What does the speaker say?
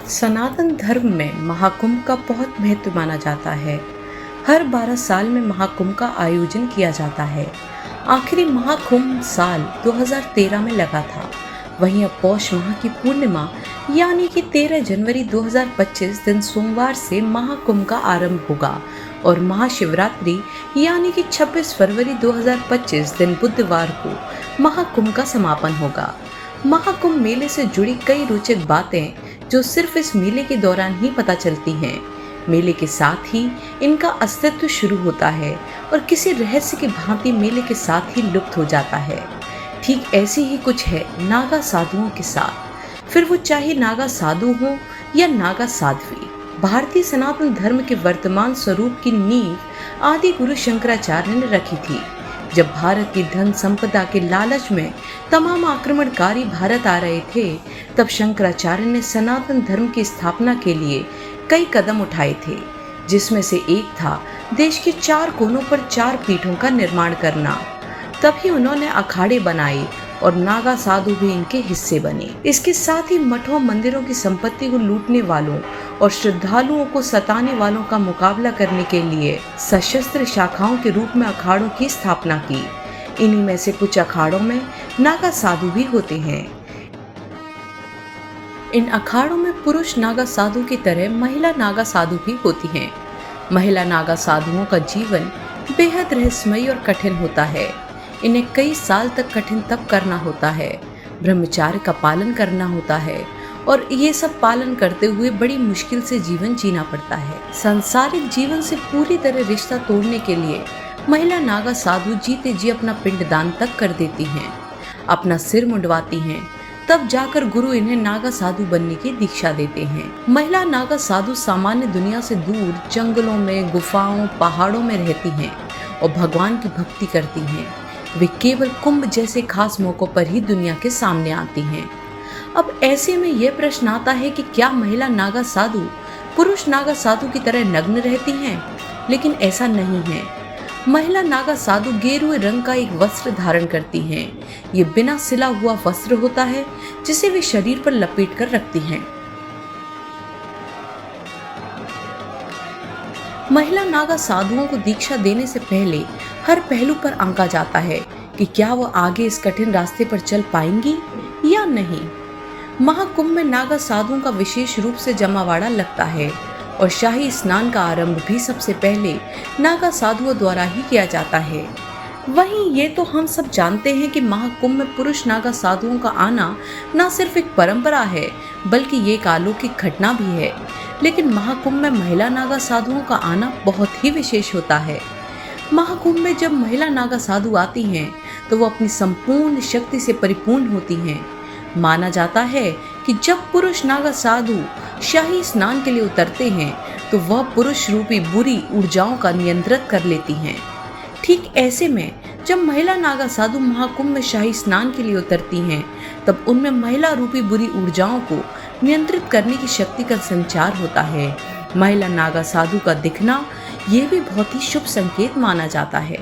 सनातन धर्म में महाकुंभ का बहुत महत्व माना जाता है। हर 12 साल में महाकुंभ का आयोजन किया जाता है। आखिरी महाकुंभ साल 2013 में लगा था। वहीं अब पौष माह की पूर्णिमा यानी कि 13 जनवरी 2025 दिन सोमवार से महाकुंभ का आरंभ होगा और महाशिवरात्रि यानी कि 26 फरवरी 2025 दिन बुधवार को महाकुंभ का समापन होगा। महाकुंभ मेले से जुड़ी कई रोचक बातें जो सिर्फ इस मेले के दौरान ही पता चलती हैं। मेले के साथ ही इनका अस्तित्व शुरू होता है और किसी रहस्य की भांति मेले के साथ ही लुप्त हो जाता है। ठीक ऐसी ही कुछ है नागा साधुओं के साथ, फिर वो चाहे नागा साधु हो या नागा साध्वी। भारतीय सनातन धर्म के वर्तमान स्वरूप की नींव आदि गुरु शंकराचार्य ने रखी थी। जब भारत की धन संपदा के लालच में तमाम आक्रमणकारी भारत आ रहे थे, तब शंकराचार्य ने सनातन धर्म की स्थापना के लिए कई कदम उठाए थे, जिसमें से एक था देश के 4 कोनों पर 4 पीठों का निर्माण करना। तभी उन्होंने अखाड़े बनाए और नागा साधु भी इनके हिस्से बने। इसके साथ ही मठों मंदिरों की संपत्ति को लूटने वालों और श्रद्धालुओं को सताने वालों का मुकाबला करने के लिए सशस्त्र शाखाओं के रूप में अखाड़ों की स्थापना की। इन्हीं में से कुछ अखाड़ों में नागा साधु भी होते हैं। इन अखाड़ों में पुरुष नागा साधु की तरह महिला नागा साधु भी होती हैं। महिला नागा साधुओं का जीवन बेहद रहस्यमयी और कठिन होता है। इन्हें कई साल तक कठिन तप करना होता है, ब्रह्मचार्य का पालन करना होता है और ये सब पालन करते हुए बड़ी मुश्किल से जीवन जीना पड़ता है। सांसारिक जीवन से पूरी तरह रिश्ता तोड़ने के लिए महिला नागा साधु जीते जी अपना पिंडदान तक कर देती हैं, अपना सिर मुंडवाती हैं, तब जाकर गुरु इन्हें नागा साधु बनने की दीक्षा देते हैं। महिला नागा साधु सामान्य दुनिया से दूर जंगलों में, गुफाओं, पहाड़ों में रहती हैं और भगवान की भक्ति करती हैं। वे केवल कुंभ जैसे खास मौकों पर ही दुनिया के सामने आती हैं। अब ऐसे में यह प्रश्न आता है कि क्या महिला नागा साधु पुरुष नागा साधु की तरह नग्न रहती हैं? लेकिन ऐसा नहीं है। महिला नागा साधु गेरुए रंग का एक वस्त्र धारण करती हैं। ये बिना सिला हुआ वस्त्र होता है जिसे वे शरीर पर लपेट कर रखती हैं। महिला नागा साधुओं को दीक्षा देने से पहले हर पहलू पर आंका जाता है कि क्या वो आगे इस कठिन रास्ते पर चल पाएंगी या नहीं। महाकुंभ में नागा साधुओं का विशेष रूप से जमावाड़ा लगता है और शाही स्नान का आरंभ भी सबसे पहले नागा साधुओं द्वारा ही किया जाता है। वहीं ये तो हम सब जानते हैं कि महाकुंभ में पुरुष नागा साधुओं का आना न सिर्फ एक परंपरा है बल्कि ये एक अलौकिक घटना भी है। लेकिन महाकुंभ में महिला नागा साधुओं का आना बहुत ही विशेष होता है। महाकुंभ में जब महिला नागा साधु आती हैं तो वो अपनी संपूर्ण शक्ति से परिपूर्ण होती हैं। माना जाता है कि जब पुरुष नागा साधु शाही स्नान के लिए उतरते हैं तो वह पुरुष रूपी बुरी ऊर्जाओं का नियंत्रण कर लेती हैं। ठीक ऐसे में जब महिला नागा साधु महाकुंभ में शाही स्नान के लिए उतरती हैं तब उनमें महिला रूपी बुरी ऊर्जाओं को नियंत्रित करने की शक्ति का संचार होता है। महिला नागा साधु का दिखना यह भी बहुत ही शुभ संकेत माना जाता है।